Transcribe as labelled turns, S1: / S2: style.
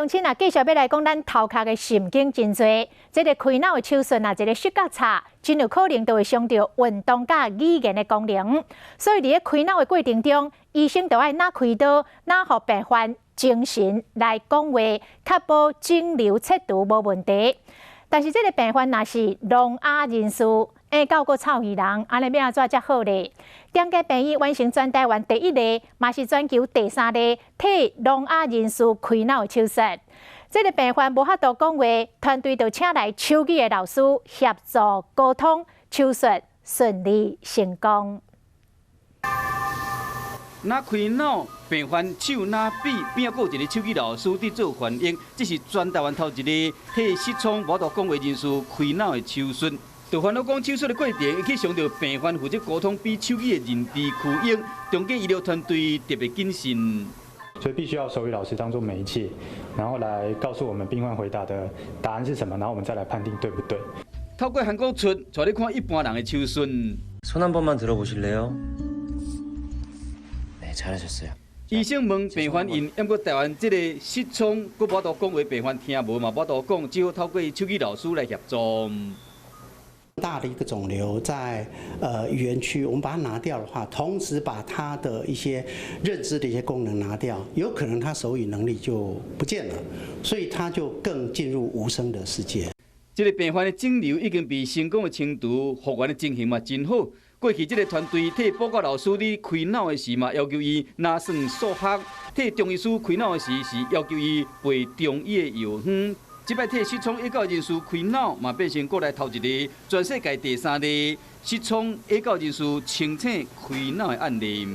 S1: 乡亲啊，继续要来讲咱头壳的神经真多，这个开脑的手术啊，一个视觉差，真有可能就会伤到运动甲语言的功能。所以伫咧开脑的过程中，医生就要哪开刀，哪互病患精神来讲话，确保肿瘤切除无问题。但是这个病患若是聋哑人士，下到个臭鱼人，安尼要安怎才好咧？中家病院完成全台湾第一例，嘛是全球第3例替聋哑人士开脑的手术。这个病患无法度讲话，团队就请来手语的老师协助沟通，手术顺利成功。
S2: 那开脑病患手拿笔，边还有一个手语老师伫做反应，这是全台湾头一个替失聪无法度讲话人士开脑的手术。就烦恼讲手术的过程，伊去伤到病患负责沟通比手语的认知区应，中间医疗团队特别谨慎。
S3: 所以必须要手语老师当作媒介，然后来告诉我们病患回答的答案是什么，然后我们再来判定对不对。
S2: 透过韩国出，带你看一般人的手术。
S4: 손 한 번만 들어보실래요? 네, 잘하셨어요.
S2: 医生问病患因，不过台湾这个失聪，佮无法度讲话，病患听无嘛，无法度讲，只好透过手语老师来协助。
S5: 大的一个肿瘤在语言区，我们把它拿掉的话，同时把它的一些认知的一些功能拿掉，有可能他手语能力就不见了，所以他就更进入无声的世界。
S2: 这个病患的肿瘤已经被成功的清除，复原的情形嘛真好。过去这个团队替报告老师咧开脑的时嘛，要求伊拿算数学；替中医师开脑的时是要求伊背中医的药方。 即摆替失聪下到人士开脑，嘛变成国内头一个，全世界第3例失聪下到人士清醒开脑的案例。